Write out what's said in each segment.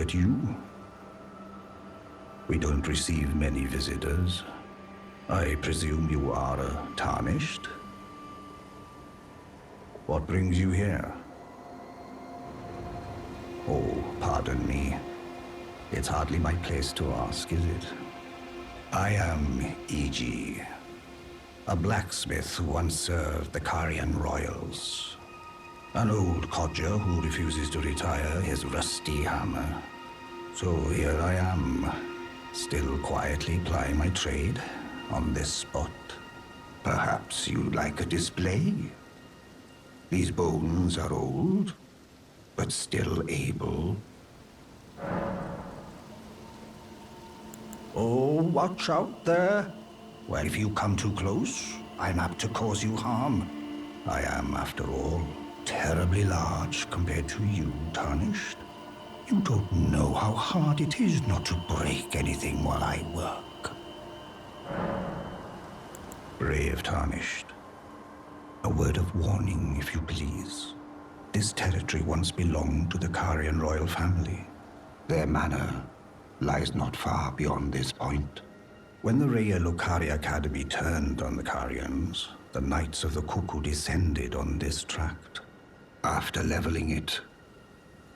at you. We don't receive many visitors. I presume you are tarnished? What brings you here? Oh, pardon me. It's hardly my place to ask, is it? I am E.G., a blacksmith who once served the Carian royals. An old codger who refuses to retire his rusty hammer. So here I am, still quietly plying my trade on this spot. Perhaps you'd like a display? These bones are old, but still able. Oh, watch out there. Well, if you come too close, I'm apt to cause you harm. I am, after all, terribly large compared to you, Tarnished. You don't know how hard it is not to break anything while I work. Brave Tarnished. A word of warning, if you please. This territory once belonged to the Carian royal family. Their manor lies not far beyond this point. When the Raya Lokari Academy turned on the Carians, the Knights of the Cuckoo descended on this tract. After leveling it,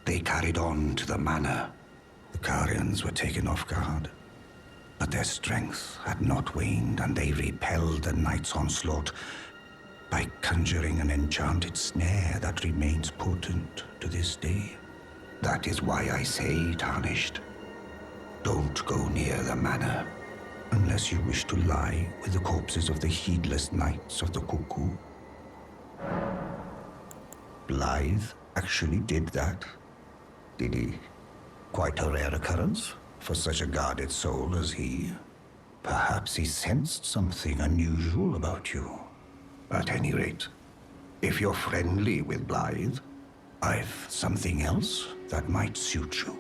they carried on to the manor. The Carians were taken off guard, but their strength had not waned, and they repelled the Knights' onslaught by conjuring an enchanted snare that remains potent to this day. That is why I say, Tarnished, don't go near the manor, unless you wish to lie with the corpses of the heedless Knights of the Cuckoo. Blythe actually did that, did he? Quite a rare occurrence for such a guarded soul as he. Perhaps he sensed something unusual about you. At any rate, if you're friendly with Blythe, I've something else that might suit you.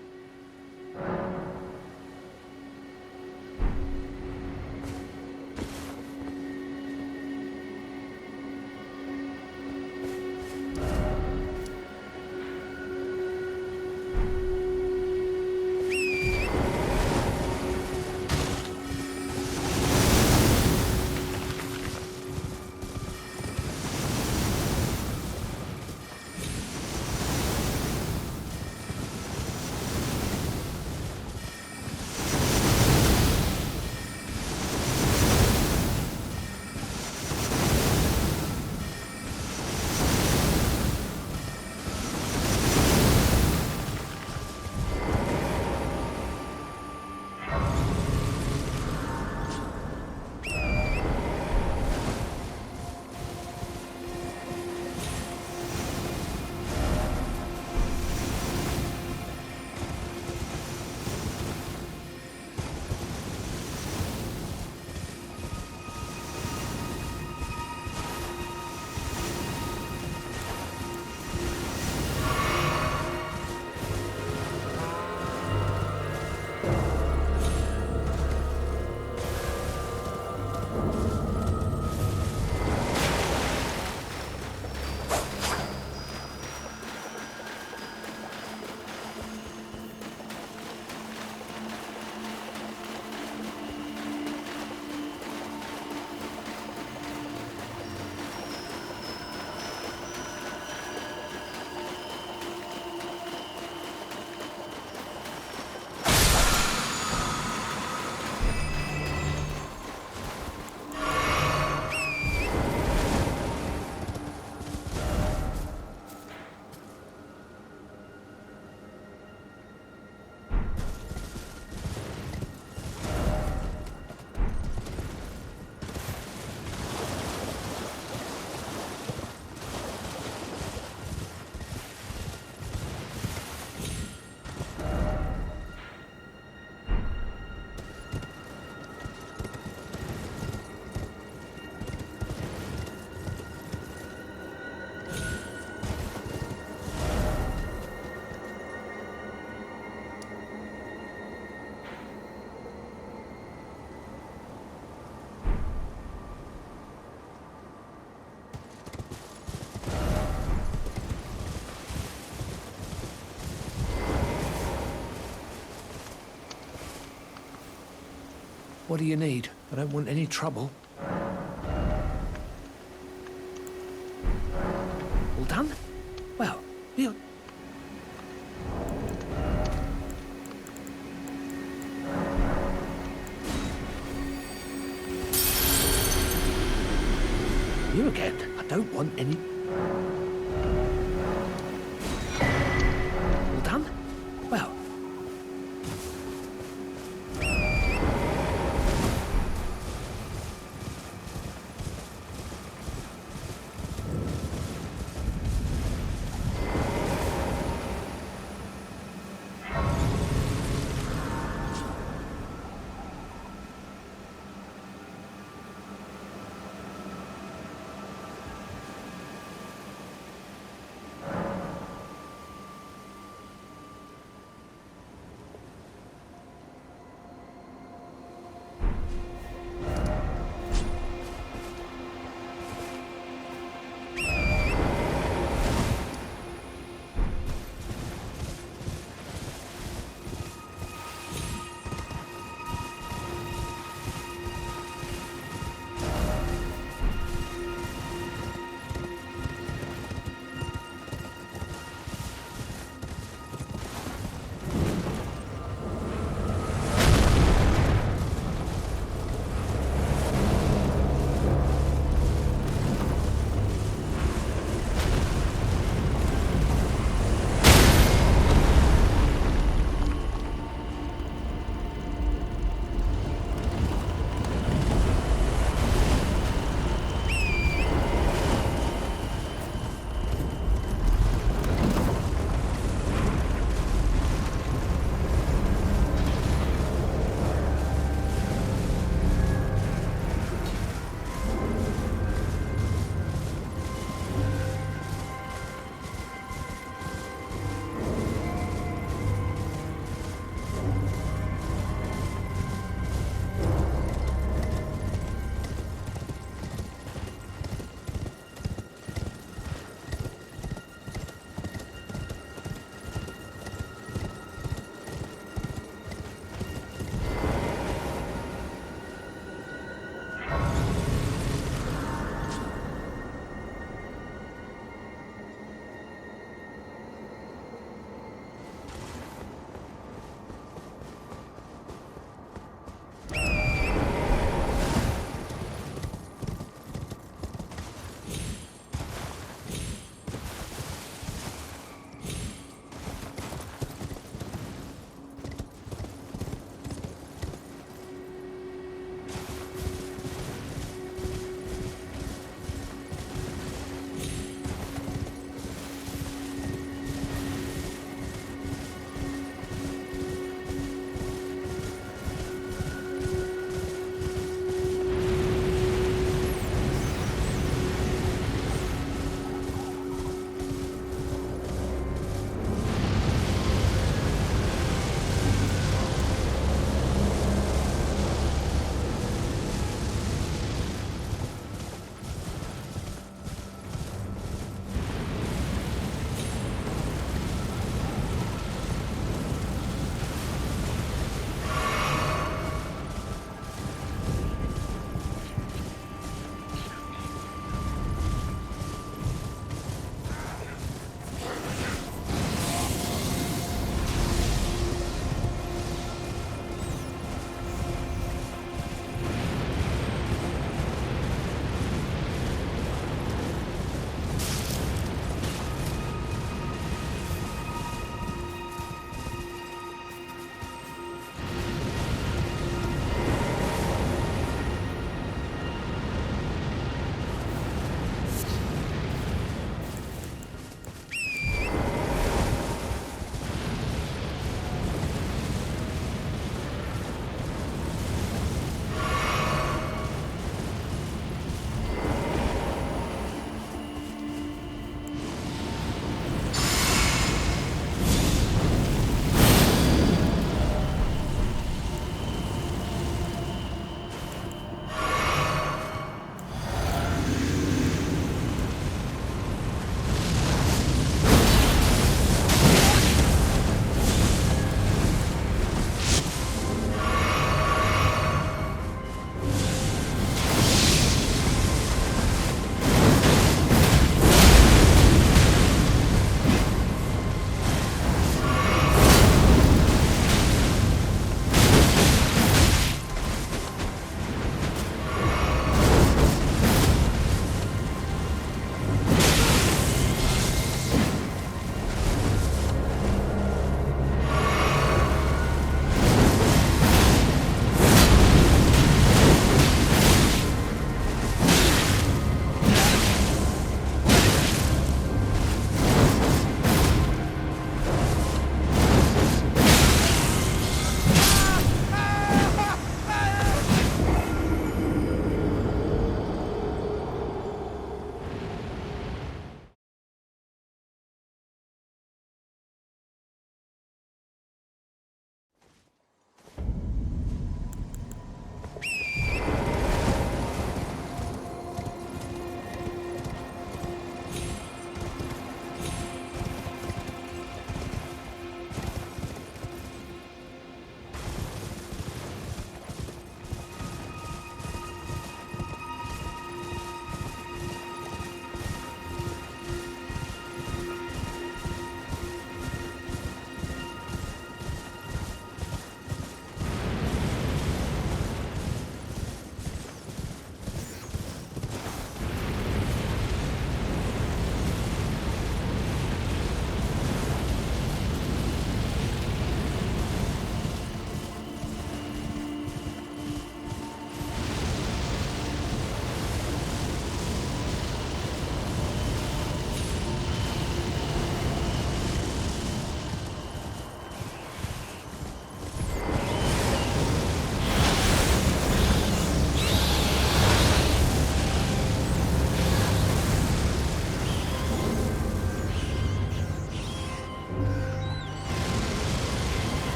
What do you need? I don't want any trouble. All done? Well, you... You again. I don't want any... All done? Well...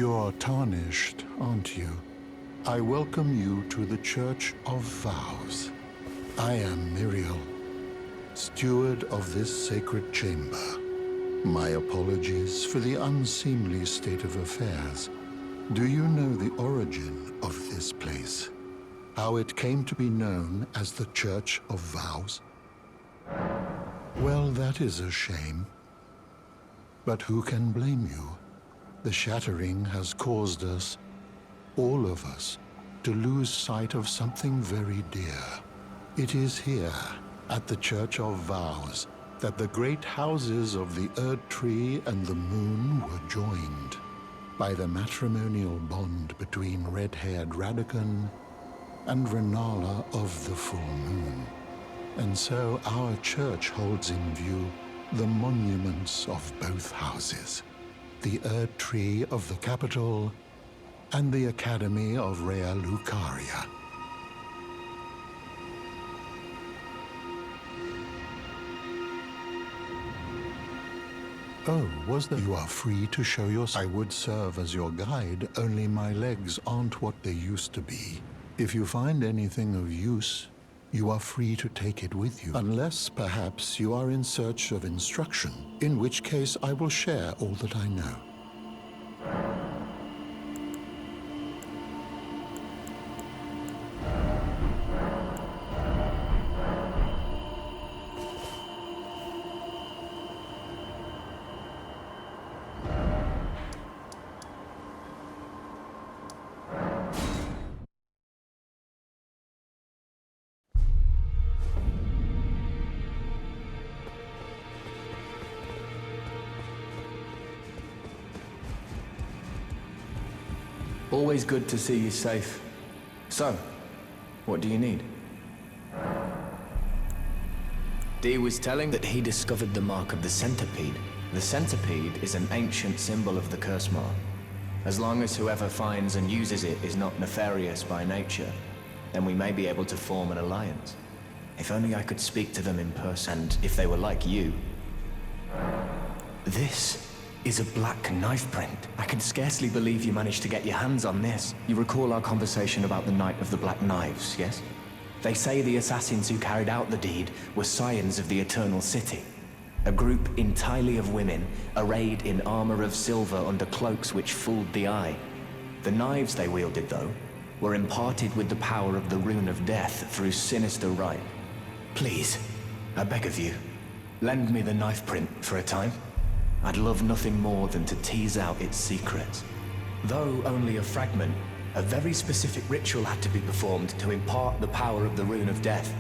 You're tarnished, aren't you? I welcome you to the Church of Vows. I am Miriel, steward of this sacred chamber. My apologies for the unseemly state of affairs. Do you know the origin of this place? How it came to be known as the Church of Vows? Well, that is a shame. But who can blame you? The shattering has caused us, all of us, to lose sight of something very dear. It is here, at the Church of Vows, that the great houses of the Erd Tree and the Moon were joined by the matrimonial bond between red-haired Radagon and Renala of the Full Moon. And so our church holds in view the monuments of both houses, the Erd Tree of the capital and the Academy of Rea Lucaria. Oh, was there? You are free to show yourself. I would serve as your guide, only my legs aren't what they used to be. If you find anything of use, you are free to take it with you. Unless, perhaps, you are in search of instruction, in which case I will share all that I know. Always good to see you safe. So, what do you need? Dee was telling that he discovered the mark of the centipede. The centipede is an ancient symbol of the curse mark. As long as whoever finds and uses it is not nefarious by nature, then we may be able to form an alliance. If only I could speak to them in person, and if they were like you. This is a black knife print. I can scarcely believe you managed to get your hands on this. You recall our conversation about the Night of the Black Knives, yes? They say the assassins who carried out the deed were scions of the Eternal City. A group entirely of women, arrayed in armor of silver under cloaks which fooled the eye. The knives they wielded, though, were imparted with the power of the Rune of Death through sinister rite. Please, I beg of you, lend me the knife print for a time. I'd love nothing more than to tease out its secrets. Though only a fragment, a very specific ritual had to be performed to impart the power of the Rune of Death.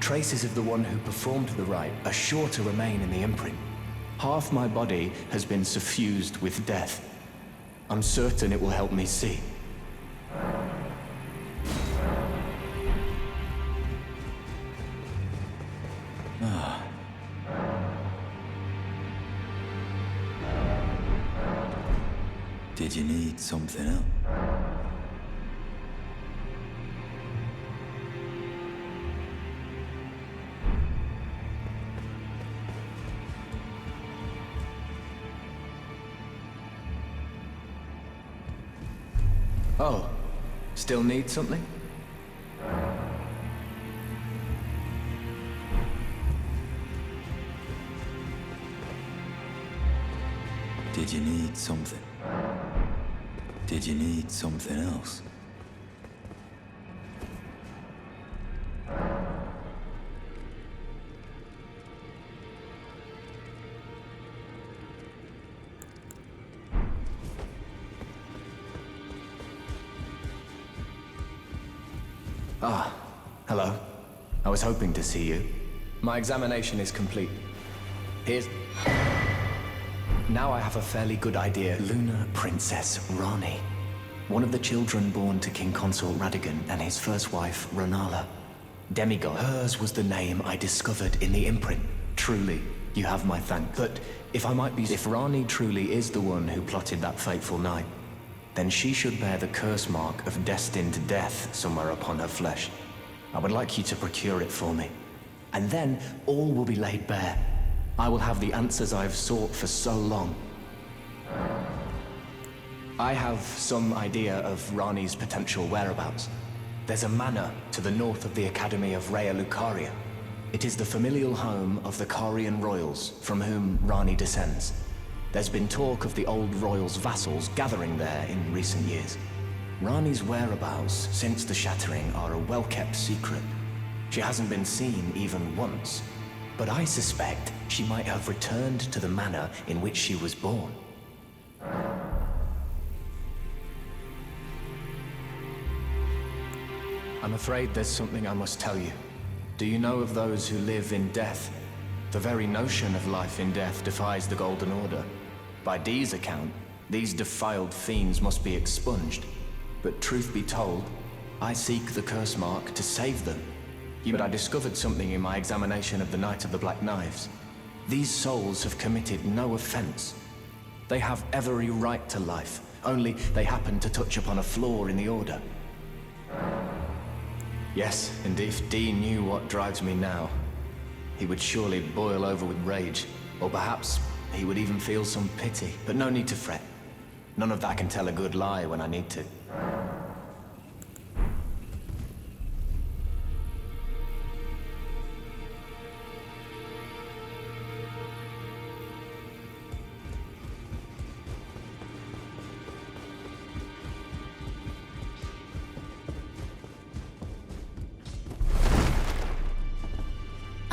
Traces of the one who performed the rite are sure to remain in the imprint. Half my body has been suffused with death. I'm certain it will help me see. Did you need something else? Oh, still need something? Did you need something? Did you need something else? Ah, hello. I was hoping to see you. My examination is complete. Here's... Now I have a fairly good idea. Lunar Princess Rani. One of the children born to King Consort Radagon and his first wife, Renala. Demigod. Hers was the name I discovered in the imprint. Truly, you have my thanks. But if I might be... If Rani truly is the one who plotted that fateful night, then she should bear the curse mark of destined death somewhere upon her flesh. I would like you to procure it for me. And then all will be laid bare. I will have the answers I have sought for so long. I have some idea of Rani's potential whereabouts. There's a manor to the north of the Academy of Rea Lucaria. It is the familial home of the Carian royals, from whom Rani descends. There's been talk of the old royals' vassals gathering there in recent years. Rani's whereabouts since the shattering are a well-kept secret. She hasn't been seen even once, but I suspect she might have returned to the manor in which she was born. I'm afraid there's something I must tell you. Do you know of those who live in death? The very notion of life in death defies the Golden Order. By Dee's account, these defiled fiends must be expunged. But truth be told, I seek the curse mark to save them. But I discovered something in my examination of the Night of the Black Knives. These souls have committed no offense. They have every right to life, only they happen to touch upon a flaw in the Order. Yes, and if Dee knew what drives me now, he would surely boil over with rage, or perhaps he would even feel some pity. But no need to fret. None of that can tell a good lie when I need to.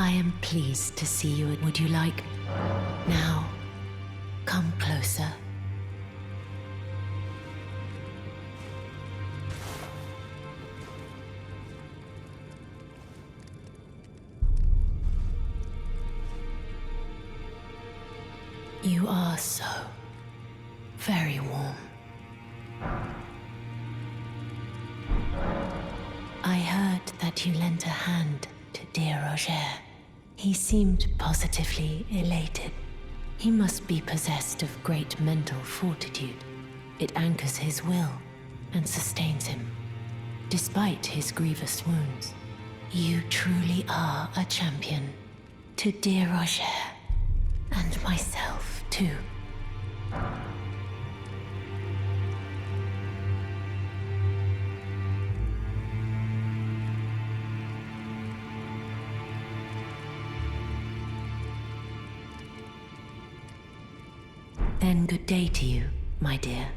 I am pleased to see you. Would you like? Now, come closer. You are so very warm. I heard that you lent a hand to dear Roger. He seemed positively elated. He must be possessed of great mental fortitude. It anchors his will and sustains him, despite his grievous wounds. You truly are a champion. To dear Roger, and myself too. Then good day to you, my dear.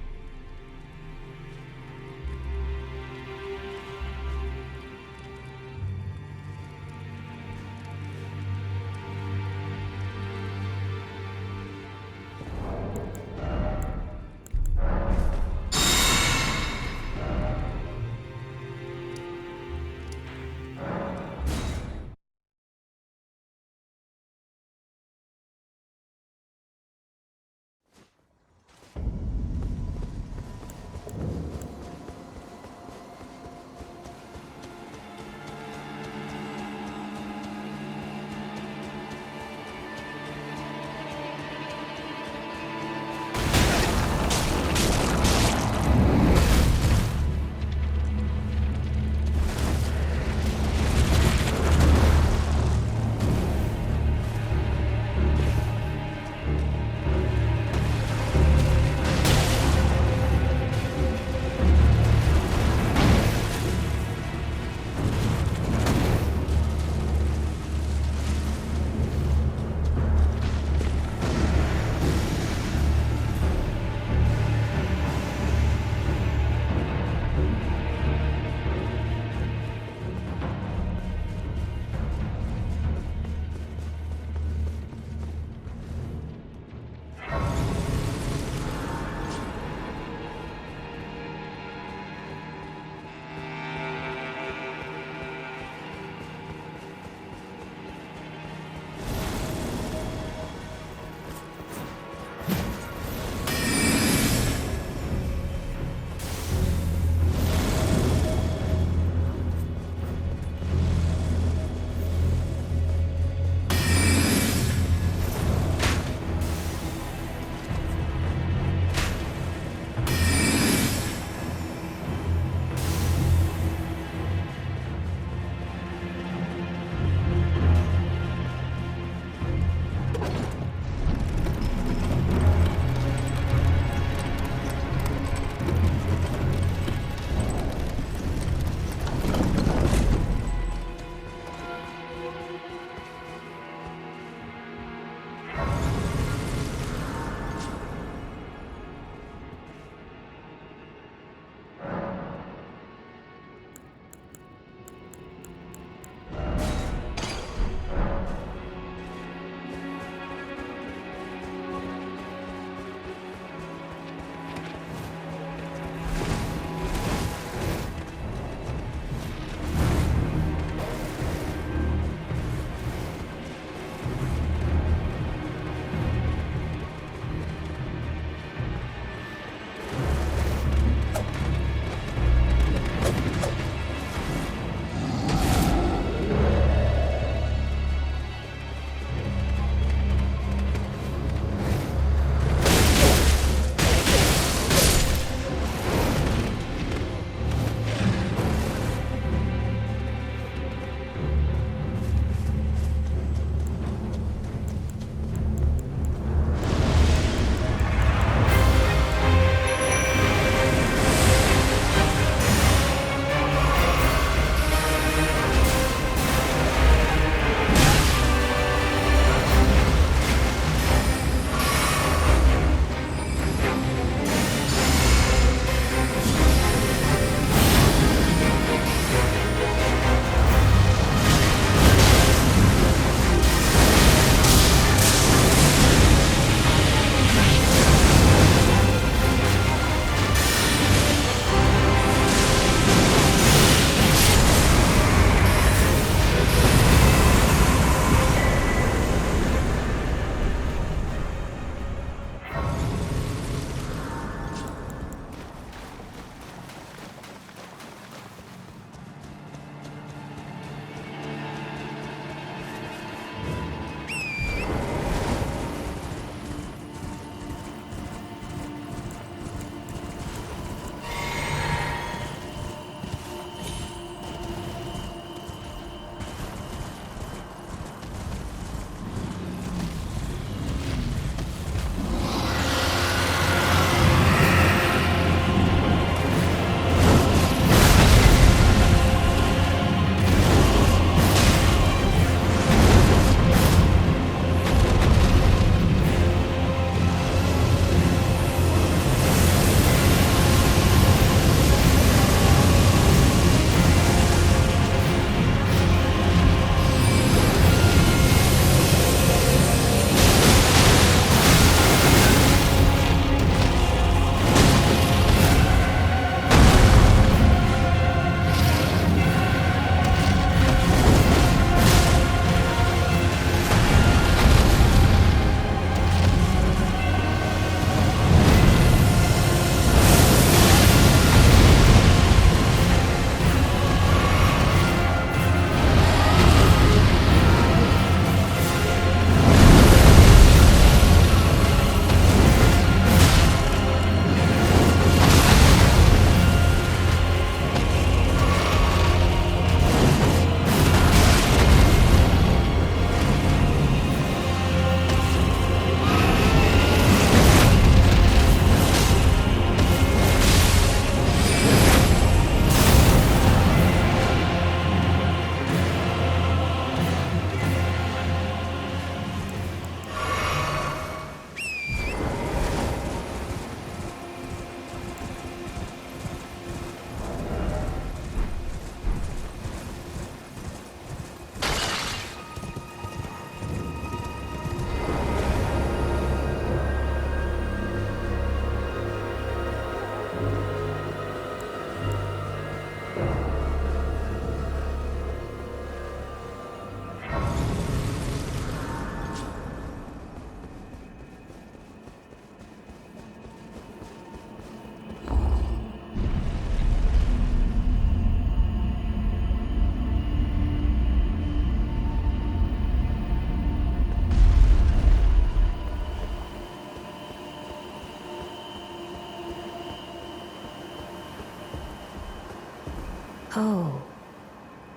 Oh,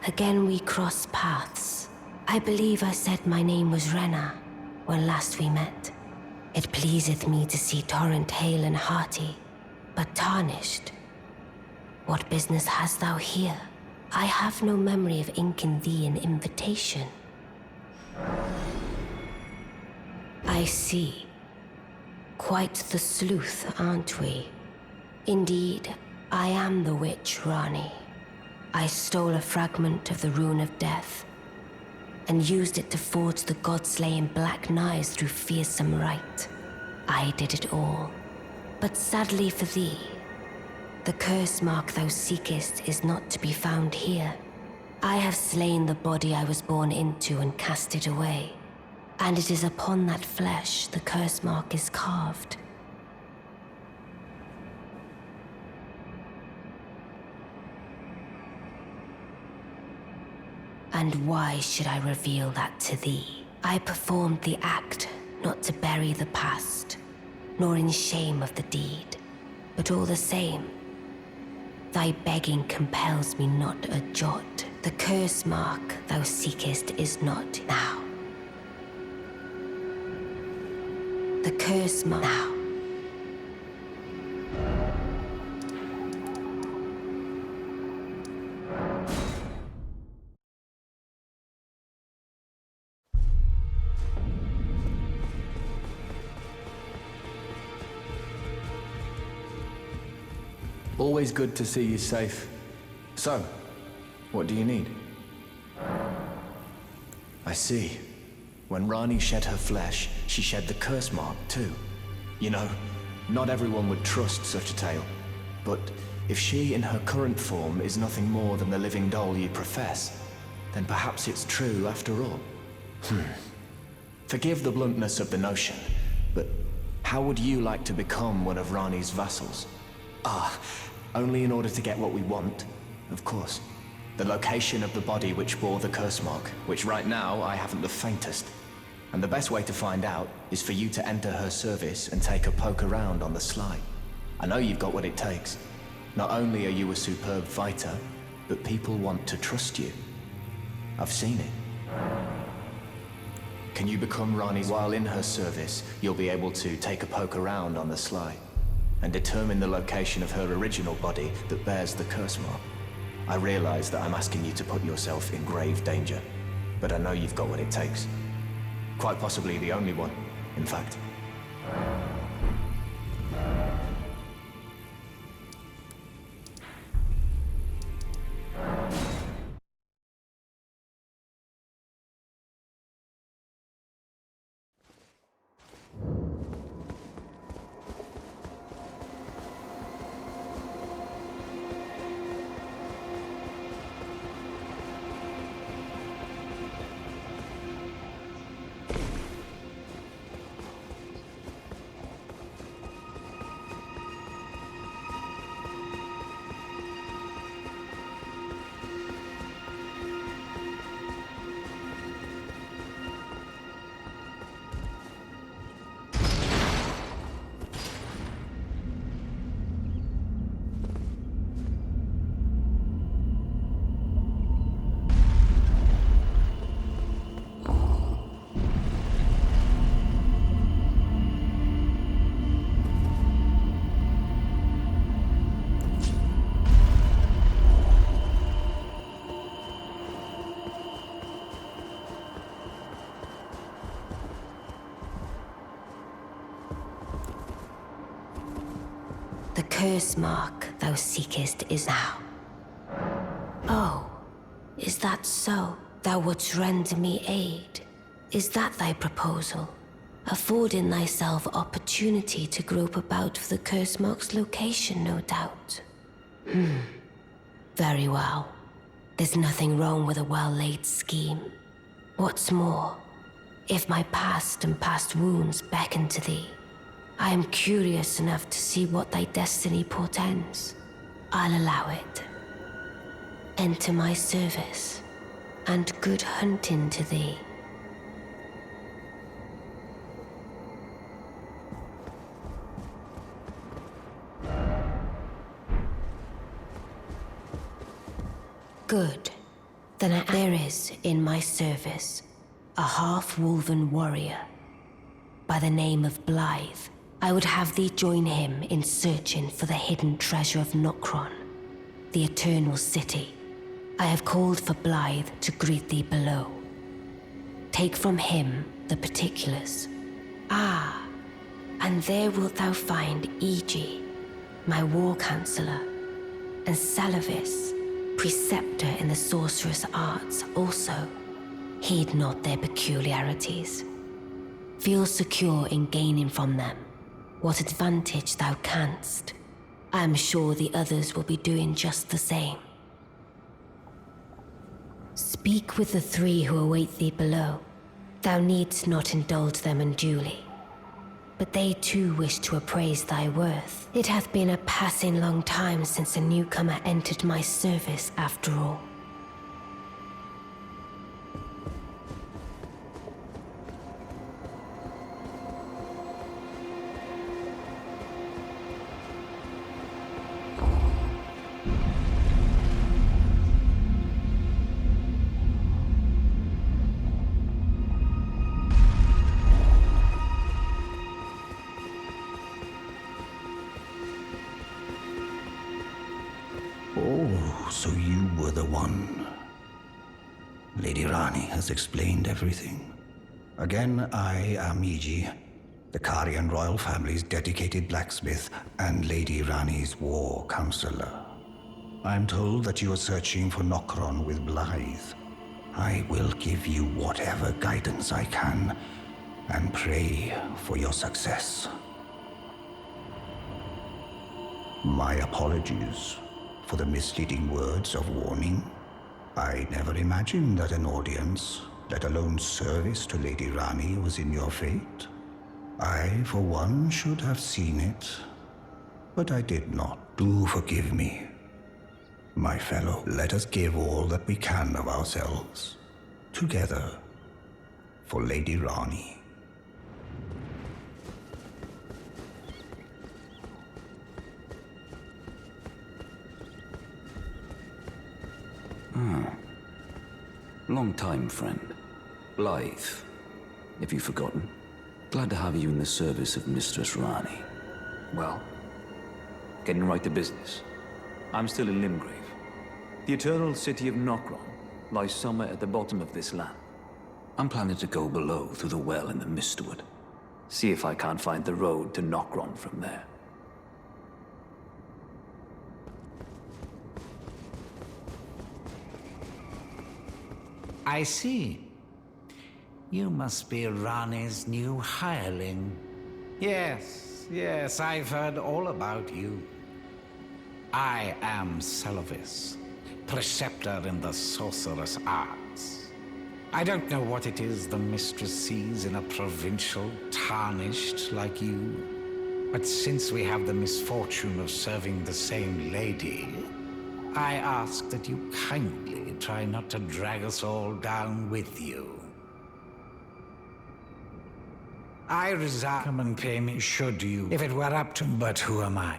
again we cross paths. I believe I said my name was Renna when last we met. It pleaseth me to see Torrent hale and hearty, but tarnished. What business hast thou here? I have no memory of inking thee an invitation. I see. Quite the sleuth, aren't we? Indeed, I am the witch Rani. I stole a fragment of the Rune of Death and used it to forge the god-slaying black knives through fearsome rite. I did it all. But sadly for thee, the curse mark thou seekest is not to be found here. I have slain the body I was born into and cast it away, and it is upon that flesh the curse mark is carved. And why should I reveal that to thee? I performed the act not to bury the past, nor in shame of the deed, but all the same, thy begging compels me not a jot. The curse mark thou seekest is not now. The curse mark now. Always good to see you safe. So, what do you need? I see. When Rani shed her flesh, she shed the curse mark too. You know, not everyone would trust such a tale. But if she in her current form is nothing more than the living doll you profess, then perhaps it's true after all. Forgive the bluntness of the notion, but how would you like to become one of Rani's vassals? Only in order to get what we want, of course. The location of the body which bore the curse mark, which right now I haven't the faintest. And the best way to find out is for you to enter her service and take a poke around on the sly. I know you've got what it takes. Not only are you a superb fighter, but people want to trust you. I've seen it. Can you become Rani's while in her service? You'll be able to take a poke around on the sly and determine the location of her original body that bears the curse mark. I realize that I'm asking you to put yourself in grave danger, but I know you've got what it takes. Quite possibly the only one, in fact. The curse mark thou seekest is now. Oh, is that so? Thou wouldst render me aid. Is that thy proposal? Affording thyself opportunity to grope about for the curse mark's location, no doubt. Very well. There's nothing wrong with a well-laid scheme. What's more, if my past and past wounds beckon to thee, I am curious enough to see what thy destiny portends. I'll allow it. Enter my service, and good hunting to thee. Good. Then there is, in my service, a half-wolven warrior by the name of Blythe. I would have thee join him in searching for the hidden treasure of Nokron, the Eternal City. I have called for Blythe to greet thee below. Take from him the particulars. Ah, and there wilt thou find Eg, my war counselor, and Salavis, preceptor in the sorcerous arts also. Heed not their peculiarities. Feel secure in gaining from them what advantage thou canst. I am sure the others will be doing just the same. Speak with the three who await thee below. Thou needst not indulge them unduly, but they too wish to appraise thy worth. It hath been a passing long time since a newcomer entered my service, after all. Oh, so you were the one. Lady Rani has explained everything. Again, I am Eg, the Karian royal family's dedicated blacksmith and Lady Rani's war counselor. I'm told that you are searching for Nokron with Blythe. I will give you whatever guidance I can, and pray for your success. My apologies for the misleading words of warning. I never imagined that an audience, let alone service to Lady Rani, was in your fate. I, for one, should have seen it, but I did not. Do forgive me. My fellow, let us give all that we can of ourselves, together, for Lady Rani. Long time, friend. Blythe, if you've forgotten. Glad to have you in the service of Mistress Rani. Well, getting right to business. I'm still in Limgrave. The eternal city of Nokron lies somewhere at the bottom of this land. I'm planning to go below through the well in the Mistwood. See if I can't find the road to Nokron from there. I see. You must be Rani's new hireling. Yes, I've heard all about you. I am Salavis, preceptor in the sorcerous arts. I don't know what it is the mistress sees in a provincial tarnished like you, but since we have the misfortune of serving the same lady, I ask that you kindly try not to drag us all down with you. I resign. Come and pay me, should you, if it were up to, but who am I?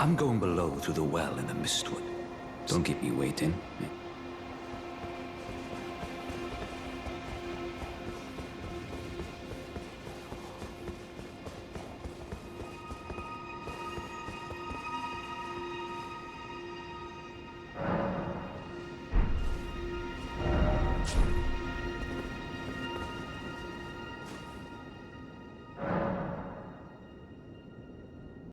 I'm going below through the well in the Mistwood. Don't keep me waiting.